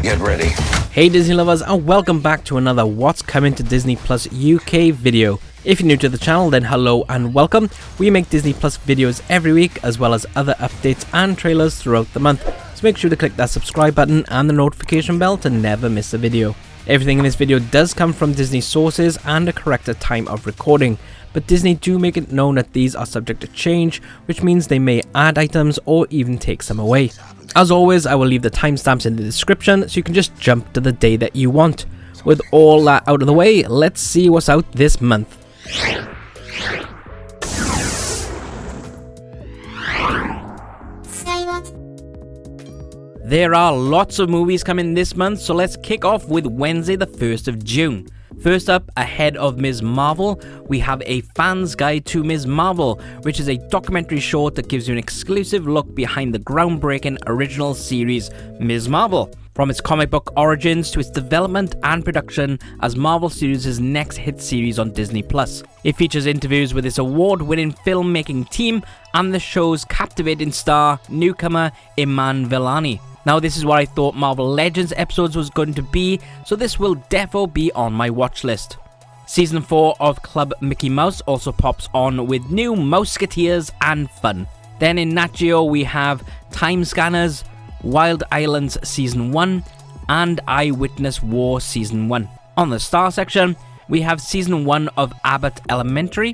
get ready. Hey Disney lovers, and welcome back to another What's Coming to Disney Plus UK video. If you're new to the channel, then hello and welcome. We make Disney Plus videos every week, as well as other updates and trailers throughout the month. So make sure to click that subscribe button and the notification bell to never miss a video. Everything in this video does come from Disney sources and a correct time of recording, but Disney do make it known that these are subject to change, which means they may add items or even take some away. As always, I will leave the timestamps in the description so you can just jump to the day that you want. With all that out of the way, let's see what's out this month. There are lots of movies coming this month, so let's kick off with Wednesday the 1st of June. First up, ahead of Ms. Marvel, we have a fan's guide to Ms. Marvel, which is a documentary short that gives you an exclusive look behind the groundbreaking original series Ms. Marvel. From its comic book origins to its development and production as Marvel Studios' next hit series on DisneyPlus. It features interviews with its award-winning filmmaking team and the show's captivating star, newcomer Iman Vellani. Now this is what I thought Marvel Legends episodes was going to be, so this will defo be on my watch list. Season 4 of Club Mickey Mouse also pops on with new Mouseketeers and fun. Then in Nat Geo we have Time Scanners, Wild Islands Season 1 and Eyewitness War Season 1. On the Star section, we have Season 1 of Abbott Elementary.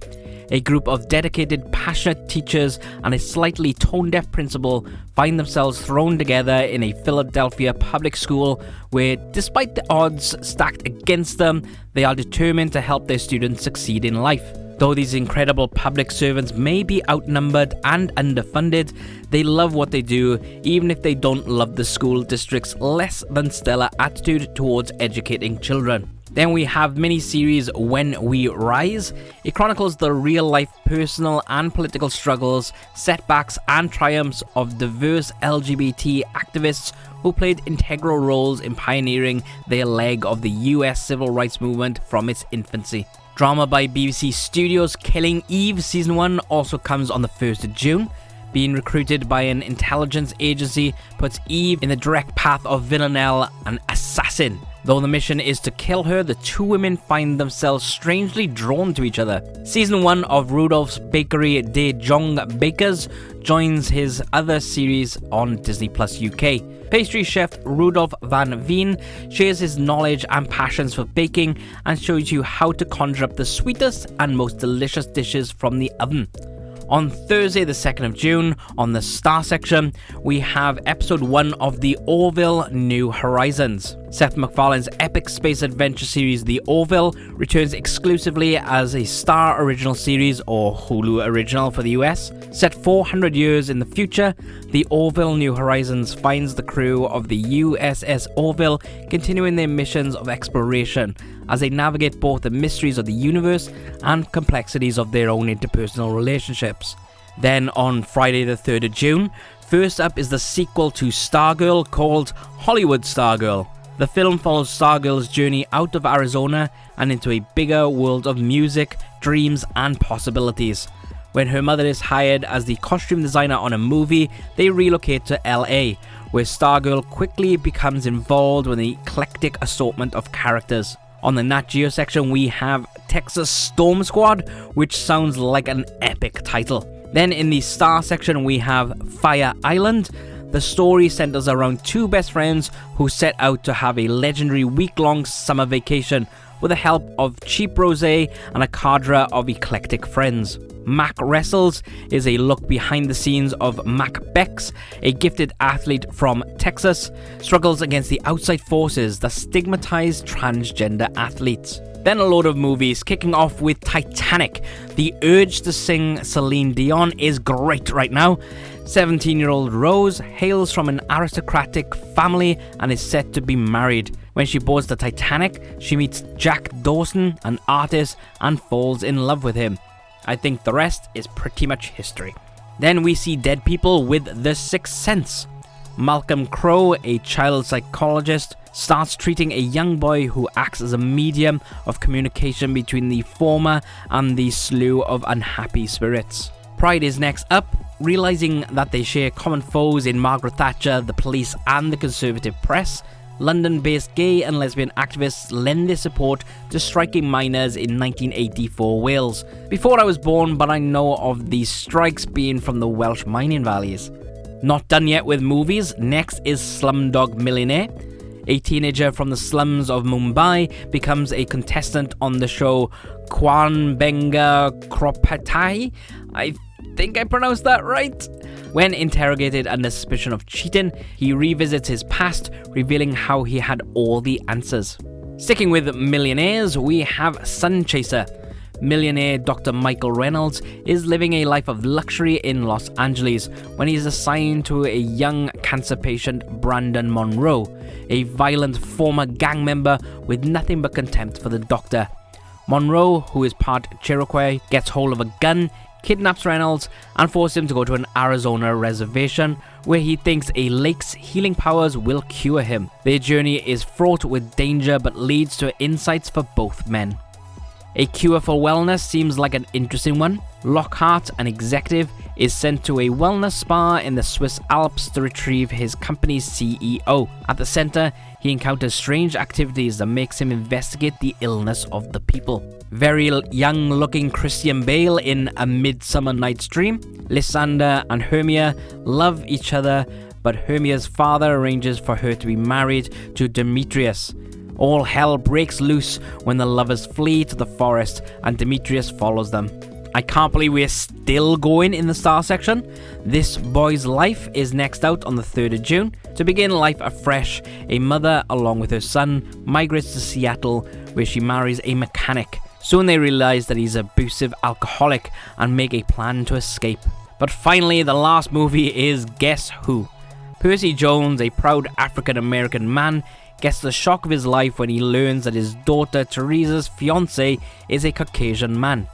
A group of dedicated, passionate teachers and a slightly tone-deaf principal find themselves thrown together in a Philadelphia public school where, despite the odds stacked against them, they are determined to help their students succeed in life. Though these incredible public servants may be outnumbered and underfunded, they love what they do, even if they don't love the school district's less than stellar attitude towards educating children. Then we have miniseries When We Rise. It chronicles the real-life personal and political struggles, setbacks and triumphs of diverse LGBT activists who played integral roles in pioneering their leg of the US civil rights movement from its infancy. Drama by BBC Studios Killing Eve Season 1 also comes on the 1st of June. Being recruited by an intelligence agency puts Eve in the direct path of Villanelle, an assassin. Though the mission is to kill her, the two women find themselves strangely drawn to each other. Season 1 of Rudolph's Bakery de Jong Bakers joins his other series on DisneyPlus UK. Pastry chef Rudolph Van Veen shares his knowledge and passions for baking and shows you how to conjure up the sweetest and most delicious dishes from the oven. On Thursday the 2nd of June, on the Star section, we have episode 1 of The Orville New Horizons. Seth MacFarlane's epic space adventure series The Orville returns exclusively as a Star original series, or Hulu original for the US. Set 400 years in the future, The Orville New Horizons finds the crew of the USS Orville continuing their missions of exploration as they navigate both the mysteries of the universe and complexities of their own interpersonal relationships. Then on Friday the 3rd of June, first up is the sequel to Stargirl called Hollywood Stargirl. The film follows Stargirl's journey out of Arizona and into a bigger world of music, dreams and possibilities. When her mother is hired as the costume designer on a movie, they relocate to LA, where Stargirl quickly becomes involved with an eclectic assortment of characters. On the Nat Geo section, we have Texas Storm Squad, which sounds like an epic title. Then in the Star section, we have Fire Island. The story centers around two best friends who set out to have a legendary week-long summer vacation with the help of cheap rosé and a cadre of eclectic friends. Mac Wrestles is a look behind the scenes of Mac Bex, a gifted athlete from Texas, struggles against the outside forces that stigmatize transgender athletes. Then a load of movies, kicking off with Titanic. The urge to sing Celine Dion is great right now. 17-year-old Rose hails from an aristocratic family and is set to be married. When she boards the Titanic, she meets Jack Dawson, an artist, and falls in love with him. I think the rest is pretty much history. Then we see dead people with The Sixth Sense. Malcolm Crowe, a child psychologist, starts treating a young boy who acts as a medium of communication between the former and the slew of unhappy spirits. Pride is next up. Realizing that they share common foes in Margaret Thatcher, the police and the conservative press, London-based gay and lesbian activists lend their support to striking miners in 1984 Wales. Before I was born, but I know of these strikes being from the Welsh mining valleys. Not done yet with movies, next is Slumdog Millionaire. A teenager from the slums of Mumbai becomes a contestant on the show Kwan Benga Kropatai. I think I pronounced that right. When interrogated under suspicion of cheating, he revisits his past, revealing how he had all the answers. Sticking with millionaires, we have Sun Chaser. Millionaire Dr. Michael Reynolds is living a life of luxury in Los Angeles when he is assigned to a young cancer patient, Brandon Monroe, a violent former gang member with nothing but contempt for the doctor. Monroe, who is part Cherokee, gets hold of a gun, kidnaps Reynolds, and forces him to go to an Arizona reservation where he thinks a lake's healing powers will cure him. Their journey is fraught with danger but leads to insights for both men. A cure for wellness seems like an interesting one. Lockhart, an executive, is sent to a wellness spa in the Swiss Alps to retrieve his company's CEO. At the center, he encounters strange activities that makes him investigate the illness of the people. Very young-looking Christian Bale in A Midsummer Night's Dream. Lysander and Hermia love each other, but Hermia's father arranges for her to be married to Demetrius. All hell breaks loose when the lovers flee to the forest and Demetrius follows them. I can't believe we're still going in the star section. This Boy's Life is next out on the 3rd of June. To begin life afresh, a mother, along with her son, migrates to Seattle where she marries a mechanic. Soon they realize that he's an abusive alcoholic and make a plan to escape. But finally, the last movie is Guess Who? Percy Jones, a proud African-American man, gets the shock of his life when he learns that his daughter Teresa's fiancé is a Caucasian man.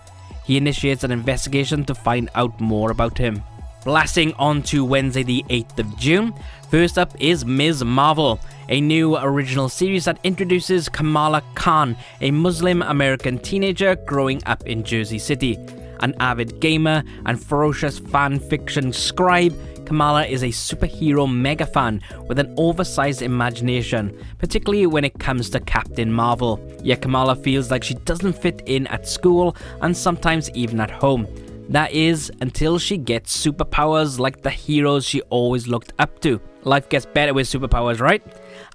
He initiates an investigation to find out more about him. Blasting on to Wednesday the 8th of June, first up is Ms. Marvel, a new original series that introduces Kamala Khan, a Muslim American teenager growing up in Jersey City. An avid gamer and ferocious fan fiction scribe, Kamala is a superhero mega fan with an oversized imagination, particularly when it comes to Captain Marvel. Yet Kamala feels like she doesn't fit in at school and sometimes even at home. That is, until she gets superpowers like the heroes she always looked up to. Life gets better with superpowers, right?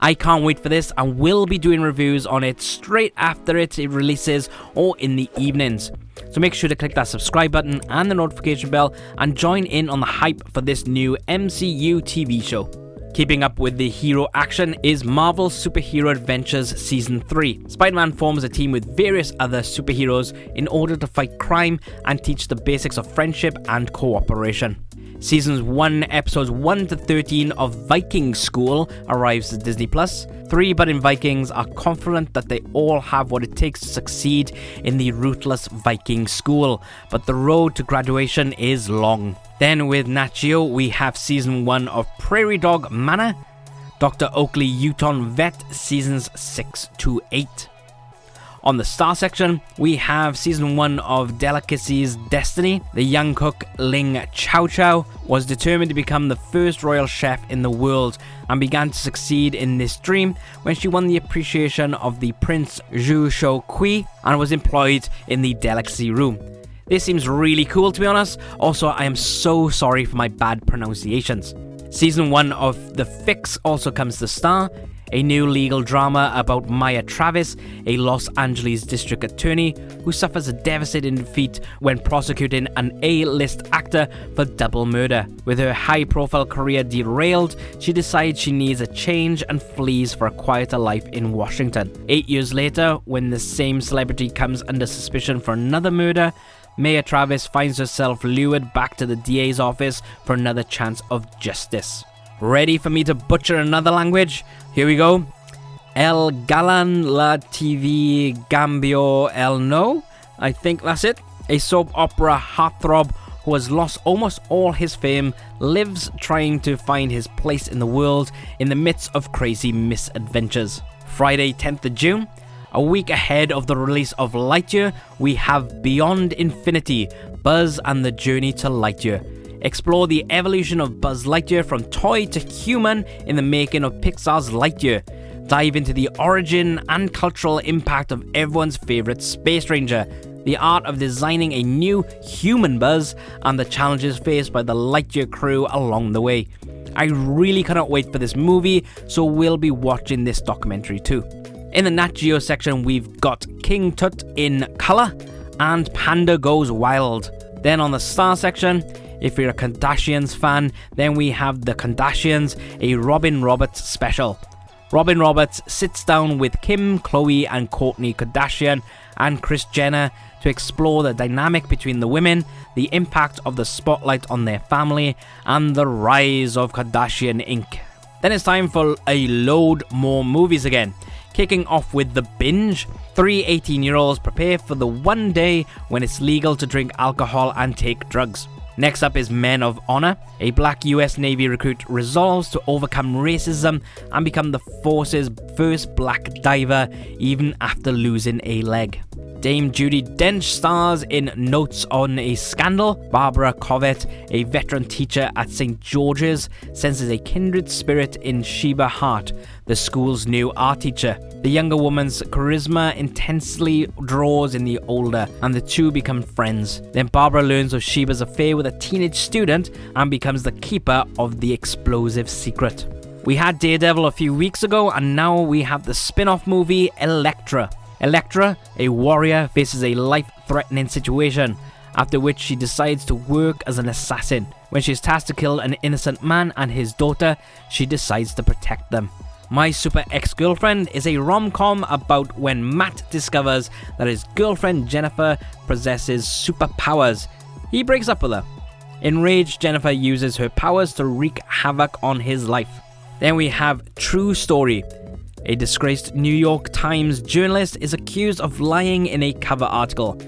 I can't wait for this and will be doing reviews on it straight after it releases or in the evenings. So make sure to click that subscribe button and the notification bell and join in on the hype for this new MCU TV show. Keeping up with the hero action is Marvel Superhero Adventures Season 3. Spider-Man forms a team with various other superheroes in order to fight crime and teach the basics of friendship and cooperation. Seasons 1, episodes 1 to 13 of Viking School arrives to DisneyPlus. 3 budding Vikings are confident that they all have what it takes to succeed in the ruthless Viking school, but the road to graduation is long. Then with Nat Geo, we have Season 1 of Prairie Dog Manor, Dr. Oakley Uton Vet Seasons 6 to 8. On the star section, we have Season 1 of Delicacy's Destiny. The young cook Ling Chow Chow was determined to become the first royal chef in the world and began to succeed in this dream when she won the appreciation of the Prince Zhu Shou Kui and was employed in the delicacy room. This seems really cool, to be honest. Also, I am so sorry for my bad pronunciations. Season 1 of The Fix also comes to star. A new legal drama about Maya Travis, a Los Angeles district attorney who suffers a devastating defeat when prosecuting an A-list actor for double murder. With her high-profile career derailed, she decides she needs a change and flees for a quieter life in Washington. 8 years later, when the same celebrity comes under suspicion for another murder, Maya Travis finds herself lured back to the DA's office for another chance of justice. Ready for me to butcher another language? Here we go. El Galan La TV Gambio El No. I think that's it. A soap opera heartthrob who has lost almost all his fame lives trying to find his place in the world in the midst of crazy misadventures. Friday 10th of June. A week ahead of the release of Lightyear, we have Beyond Infinity, Buzz and the Journey to Lightyear. Explore the evolution of Buzz Lightyear from toy to human in the making of Pixar's Lightyear. dive into the origin and cultural impact of everyone's favourite space ranger, the art of designing a new human Buzz, and the challenges faced by the Lightyear crew along the way. I really cannot wait for this movie, so we'll be watching this documentary too. In the Nat Geo section, we've got King Tut in colour and Panda Goes Wild. Then on the Star section, if you're a Kardashians fan, then we have The Kardashians, a Robin Roberts special. Robin Roberts sits down with Kim, Khloe and Kourtney Kardashian and Kris Jenner to explore the dynamic between the women, the impact of the spotlight on their family, and the rise of Kardashian Inc. Then it's time for a load more movies again. Kicking off with The Binge, 3 18-year-olds prepare for the one day when it's legal to drink alcohol and take drugs. Next up is Men of Honor. A black US Navy recruit resolves to overcome racism and become the force's first black diver even after losing a leg. Dame Judi Dench stars in Notes on a Scandal. Barbara Covet, a veteran teacher at St. George's, senses a kindred spirit in Sheba Hart, the school's new art teacher. The younger woman's charisma intensely draws in the older, and the two become friends. Then Barbara learns of Sheba's affair with a teenage student and becomes the keeper of the explosive secret. We had Daredevil a few weeks ago, and now we have the spin-off movie Elektra. Elektra, a warrior, faces a life-threatening situation, after which she decides to work as an assassin. When she is tasked to kill an innocent man and his daughter, she decides to protect them. My Super Ex-Girlfriend is a rom-com about when Matt discovers that his girlfriend Jennifer possesses superpowers. He breaks up with her. Enraged, Jennifer uses her powers to wreak havoc on his life. Then we have True Story. A disgraced New York Times journalist is accused of lying in a cover article.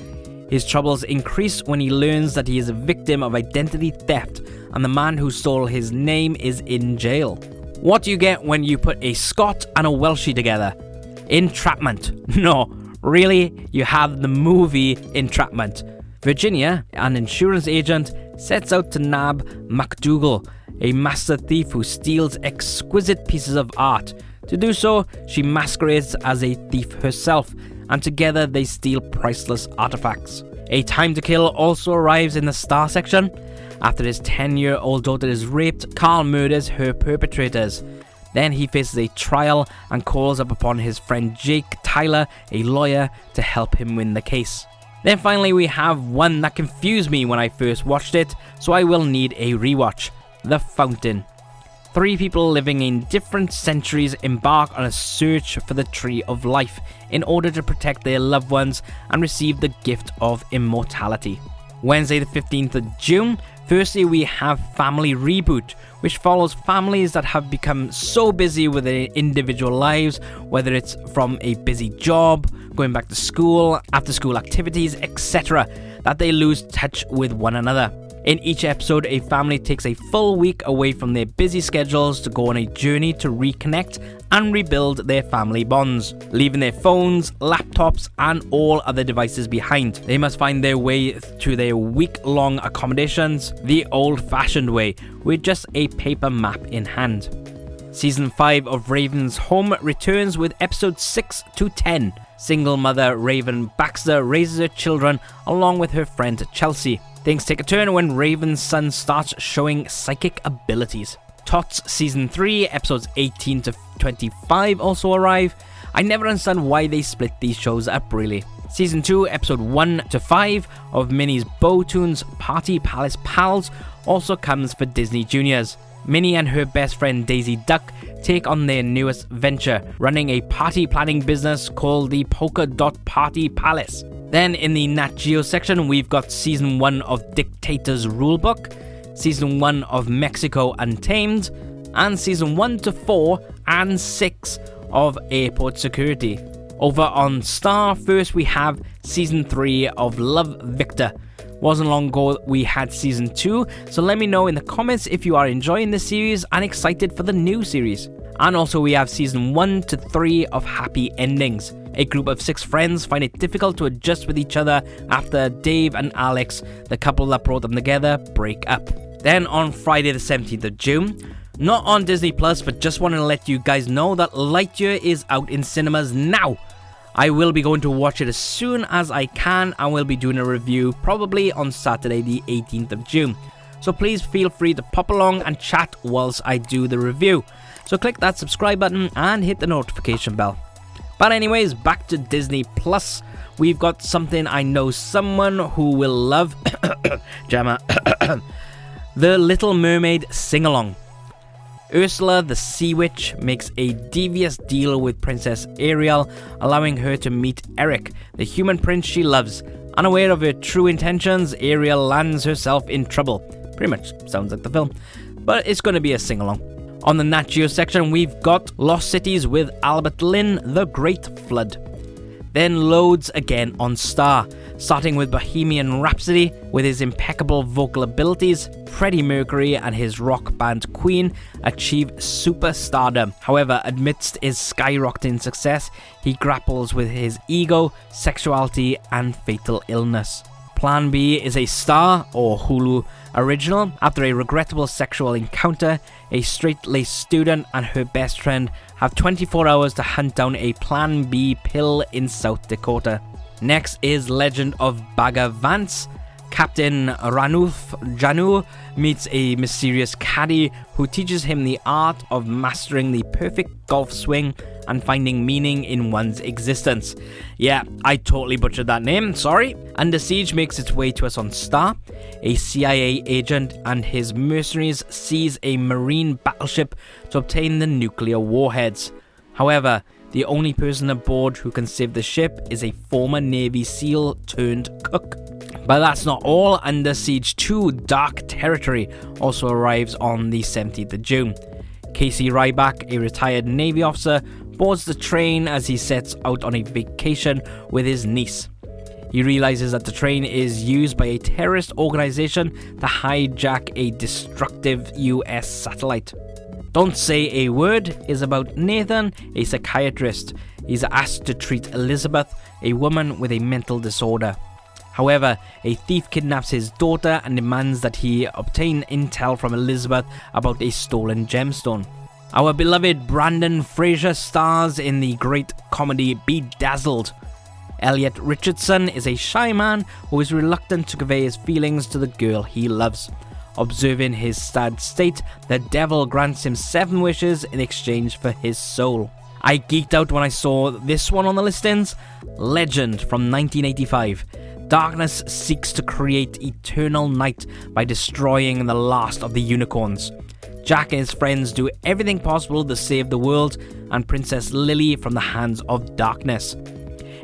His troubles increase when he learns that he is a victim of identity theft and the man who stole his name is in jail. What do you get when you put a Scot and a Welshie together? Entrapment. No, really, you have the movie Entrapment. Virginia, an insurance agent, sets out to nab MacDougall, a master thief who steals exquisite pieces of art. To do so, she masquerades as a thief herself, and together they steal priceless artifacts. A Time to Kill also arrives in the Star section. After his 10-year-old daughter is raped, Carl murders her perpetrators. Then he faces a trial and calls up upon his friend Jake Tyler, a lawyer, to help him win the case. Then finally we have one that confused me when I first watched it, so I will need a rewatch. The Fountain. 3 people living in different centuries embark on a search for the Tree of Life in order to protect their loved ones and receive the gift of immortality. Wednesday the 15th of June, firstly we have Family Reboot, which follows families that have become so busy with their individual lives, whether it's from a busy job, going back to school, after school activities, etc., that they lose touch with one another. In each episode, a family takes a full week away from their busy schedules to go on a journey to reconnect and rebuild their family bonds, leaving their phones, laptops, and all other devices behind. They must find their way to their week-long accommodations the old-fashioned way, with just a paper map in hand. Season 5 of Raven's Home returns with episodes 6 to 10. Single mother Raven Baxter raises her children along with her friend Chelsea. Things take a turn when Raven's son starts showing psychic abilities. Tots Season 3, episodes 18 to 25 also arrive. I never understand why they split these shows up really. Season 2, episode 1 to 5 of Minnie's Bowtoons Party Palace Pals also comes for Disney Juniors. Minnie and her best friend Daisy Duck take on their newest venture, running a party planning business called the Polka Dot Party Palace. Then in the Nat Geo section, we've got Season 1 of Dictator's Rulebook, Season 1 of Mexico Untamed, and Season 1 to 4 and 6 of Airport Security. Over on Star, first we have Season 3 of Love, Victor. Wasn't long ago we had Season 2, so let me know in the comments if you are enjoying this series and excited for the new series. And also we have Season 1 to 3 of Happy Endings. A group of 6 friends find it difficult to adjust with each other after Dave and Alex, the couple that brought them together, break up. Then on Friday the 17th of June, Not on DisneyPlus, but just wanted to let you guys know that Lightyear is out in cinemas now. I will be going to watch it as soon as I can, and will be doing a review probably on Saturday the 18th of June. So please feel free to pop along and chat whilst I do the review. So click that subscribe button and hit the notification bell. But anyways, back to Disney Plus. We've got something I know someone who will love. Gemma. The Little Mermaid Sing-Along. Ursula the Sea Witch makes a devious deal with Princess Ariel, allowing her to meet Eric, the human prince she loves. Unaware of her true intentions, Ariel lands herself in trouble. Pretty much sounds like the film, but it's going to be a sing-along. On the Nat Geo section, we've got Lost Cities with Albert Lynn, The Great Flood. Then loads again on Star, starting with Bohemian Rhapsody. With his impeccable vocal abilities, Freddie Mercury and his rock band Queen achieve superstardom. However, amidst his skyrocketing success, he grapples with his ego, sexuality, and fatal illness. Plan B is a Star or Hulu original. After a regrettable sexual encounter, a straight-laced student and her best friend have 24 hours to hunt down a Plan B pill in South Dakota. Next is Legend of Bagger Vance. Captain Ranulf Janu meets a mysterious caddy who teaches him the art of mastering the perfect golf swing and finding meaning in one's existence. Yeah, I totally butchered that name, sorry. Under Siege makes its way to us on Star. A CIA agent and his mercenaries seize a marine battleship to obtain the nuclear warheads. However, the only person aboard who can save the ship is a former Navy SEAL turned cook. But that's not all. Under Siege 2 Dark Territory also arrives on the 17th of June. Casey Ryback, a retired Navy officer, boards the train as he sets out on a vacation with his niece. He realizes that the train is used by a terrorist organization to hijack a destructive US satellite. Don't Say a Word is about Nathan, a psychiatrist. He's asked to treat Elizabeth, a woman with a mental disorder. However, a thief kidnaps his daughter and demands that he obtain intel from Elizabeth about a stolen gemstone. Our beloved Brandon Fraser stars in the great comedy Bedazzled. Elliot Richardson is a shy man who is reluctant to convey his feelings to the girl he loves. Observing his sad state, the devil grants him 7 wishes in exchange for his soul. I geeked out when I saw this one on the listings. Legend from 1985. Darkness seeks to create eternal night by destroying the last of the unicorns. Jack and his friends do everything possible to save the world and Princess Lily from the hands of darkness.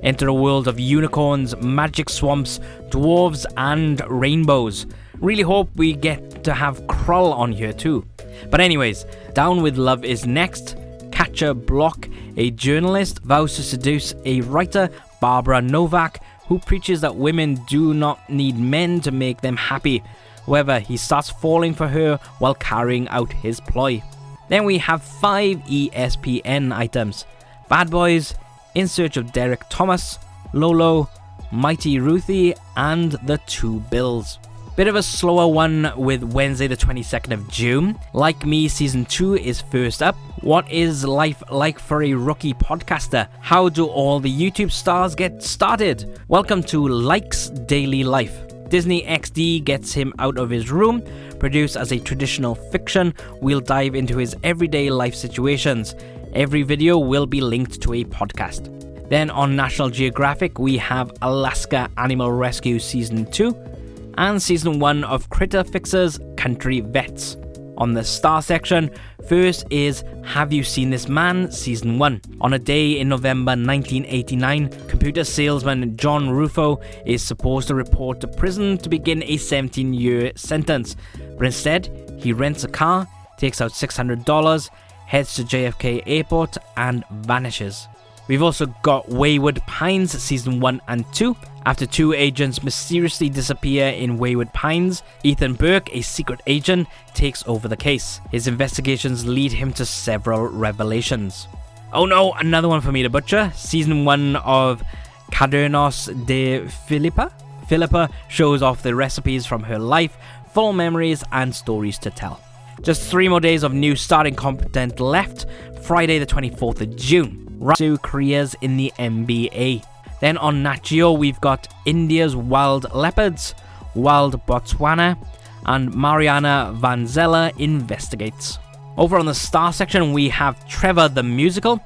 Enter a world of unicorns, magic swamps, dwarves, and rainbows. Really hope we get to have Krull on here too. But anyways, Down with Love is next. Catcher Block, a journalist, vows to seduce a writer, Barbara Novak, who preaches that women do not need men to make them happy. However, he starts falling for her while carrying out his ploy. Then we have 5 ESPN items. Bad Boys, In Search of Derek Thomas, Lolo, Mighty Ruthie, and The Two Bills. Bit of a slower one with Wednesday the 22nd of June. Like Me Season 2 is first up. What is life like for a rookie podcaster? How do all the YouTube stars get started? Welcome to Like's Daily Life. Disney XD gets him out of his room. Produced as a traditional fiction, we'll dive into his everyday life situations. Every video will be linked to a podcast. Then on National Geographic, we have Alaska Animal Rescue Season 2. And Season 1 of Critter Fixers Country Vets. On the Star section, first is Have You Seen This Man? Season 1. On a day in November 1989, computer salesman John Rufo is supposed to report to prison to begin a 17-year sentence, but instead, he rents a car, takes out $600, heads to JFK Airport, and vanishes. We've also got Wayward Pines Season 1 and 2. After 2 agents mysteriously disappear in Wayward Pines, Ethan Burke, a secret agent, takes over the case. His investigations lead him to several revelations. Oh no, another one for me to butcher. Season 1 of Cadernos de Philippa. Philippa shows off the recipes from her life, full memories and stories to tell. Just 3 more days of new starting content left. Friday the 24th of June. Rasu careers in the NBA. Then on Nat Geo, we've got India's Wild Leopards, Wild Botswana, and Mariana Vanzella investigates. Over on the Star section, we have Trevor the Musical,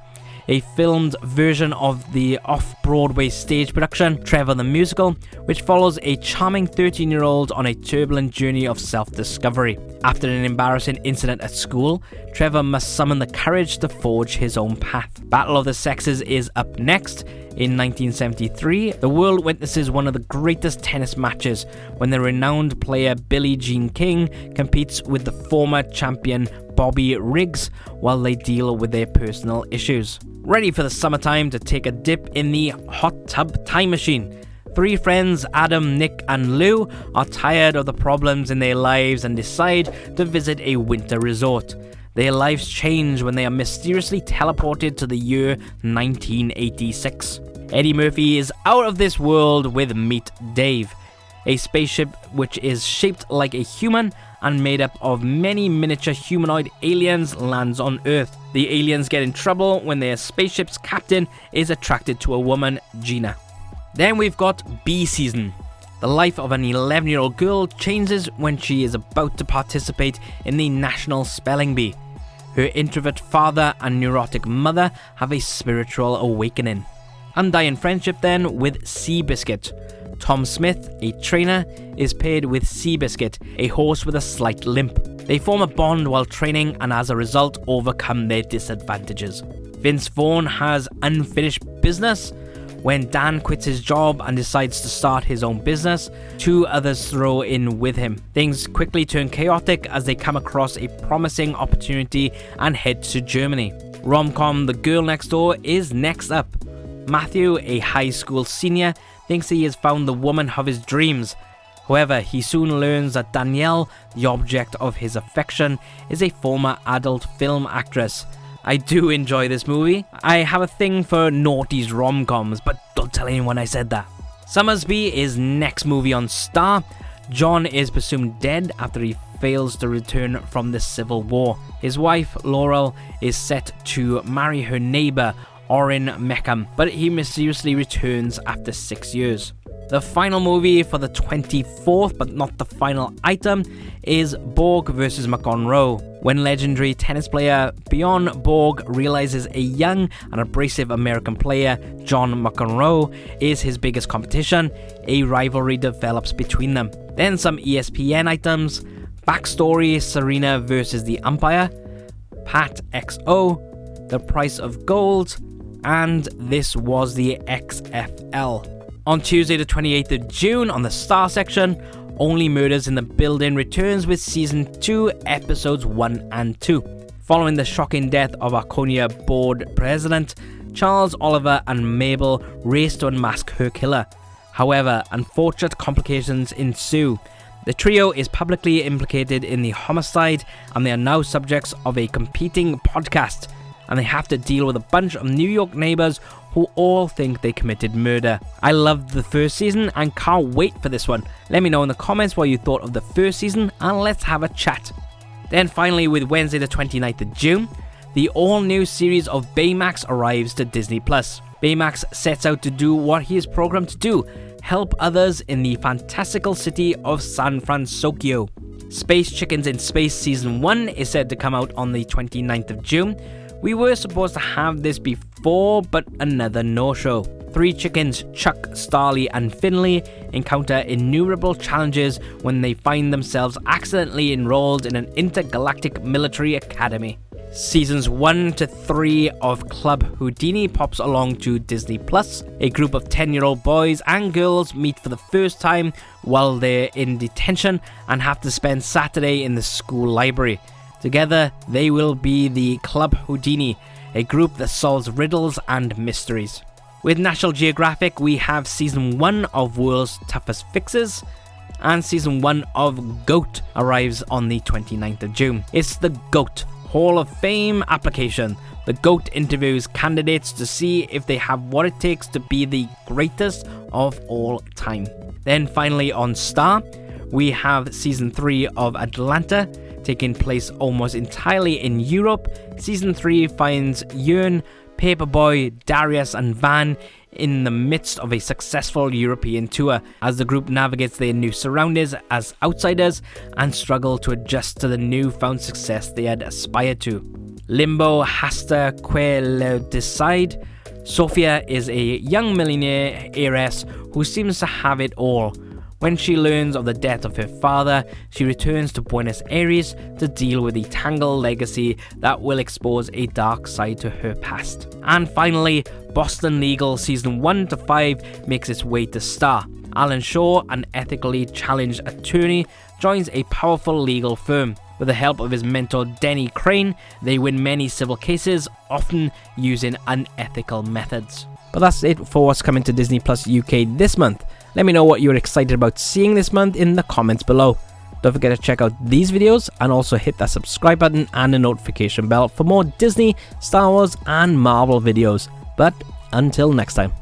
a filmed version of the off-Broadway stage production Trevor the Musical, which follows a charming 13-year-old on a turbulent journey of self-discovery. After an embarrassing incident at school, Trevor must summon the courage to forge his own path. Battle of the Sexes is up next. In 1973, the world witnesses one of the greatest tennis matches when the renowned player Billie Jean King competes with the former champion Bobby Riggs while they deal with their personal issues. Ready for the summertime to take a dip in the hot tub time machine. 3 friends, Adam, Nick, and Lou, are tired of the problems in their lives and decide to visit a winter resort. Their lives change when they are mysteriously teleported to the year 1986. Eddie Murphy is out of this world with Meet Dave, a spaceship which is shaped like a human and made up of many miniature humanoid aliens lands on Earth. The aliens get in trouble when their spaceship's captain is attracted to a woman, Gina. Then we've got B Season. The life of an 11-year-old girl changes when she is about to participate in the National Spelling Bee. Her introvert father and neurotic mother have a spiritual awakening. Undying friendship then with Seabiscuit. Tom Smith, a trainer, is paired with Seabiscuit, a horse with a slight limp. They form a bond while training and as a result overcome their disadvantages. Vince Vaughn has unfinished business. When Dan quits his job and decides to start his own business, 2 others throw in with him. Things quickly turn chaotic as they come across a promising opportunity and head to Germany. Rom-com The Girl Next Door is next up. Matthew, a high school senior, thinks he has found the woman of his dreams. However, he soon learns that Danielle, the object of his affection, is a former adult film actress. I do enjoy this movie. I have a thing for naughties rom-coms, but don't tell anyone I said that. Summersby is next movie on Star. John is presumed dead after he fails to return from the Civil War. His wife, Laurel, is set to marry her neighbor, Orrin Meckham, but he mysteriously returns after 6 years. The final movie for the 24th, but not the final item, is Borg vs. McEnroe. When legendary tennis player Bjorn Borg realizes a young and abrasive American player, John McEnroe, is his biggest competition, a rivalry develops between them. Then some ESPN items: Backstory, Serena vs. the Umpire, Pat XO, The Price of Gold, and This Was the XFL. On Tuesday the 28th of June, on the Star section, Only Murders in the Building returns with Season 2, Episodes 1 and 2. Following the shocking death of Arconia board president, Charles, Oliver and Mabel race to unmask her killer. However, unfortunate complications ensue. The trio is publicly implicated in the homicide and they are now subjects of a competing podcast, and they have to deal with a bunch of New York neighbors who all think they committed murder. I loved the first season and can't wait for this one. Let me know in the comments what you thought of the first season and let's have a chat. Then finally, with Wednesday the 29th of June, the all-new series of Baymax arrives to DisneyPlus. Baymax sets out to do what he is programmed to do: help others in the fantastical city of San Francisco. Space Chickens in Space Season 1 is said to come out on the 29th of June. We were supposed to have this before, but another no-show. 3 chickens, Chuck, Starly, and Finley, encounter innumerable challenges when they find themselves accidentally enrolled in an intergalactic military academy. Seasons 1 to 3 of Club Houdini pops along to DisneyPlus. A group of 10-year-old boys and girls meet for the first time while they're in detention and have to spend Saturday in the school library. Together, they will be the Club Houdini, a group that solves riddles and mysteries. With National Geographic, we have Season 1 of World's Toughest Fixes, and Season 1 of GOAT arrives on the 29th of June. It's the GOAT Hall of Fame application. The GOAT interviews candidates to see if they have what it takes to be the greatest of all time. Then finally on Star, we have Season 3 of Atlanta, taking place almost entirely in Europe. Season 3 finds Yearn, Paperboy, Darius and Van in the midst of a successful European tour as the group navigates their new surroundings as outsiders and struggle to adjust to the newfound success they had aspired to. Limbo hasta que lo decide. Sophia is a young millionaire heiress who seems to have it all. When she learns of the death of her father, she returns to Buenos Aires to deal with the tangled legacy that will expose a dark side to her past. And finally, Boston Legal Season 1 to 5 makes its way to Star. Alan Shaw, an ethically challenged attorney, joins a powerful legal firm. With the help of his mentor Denny Crane, they win many civil cases, often using unethical methods. But that's it for what's coming to Disney Plus UK this month. Let me know what you're excited about seeing this month in the comments below. Don't forget to check out these videos and also hit that subscribe button and the notification bell for more Disney, Star Wars and Marvel videos. But until next time.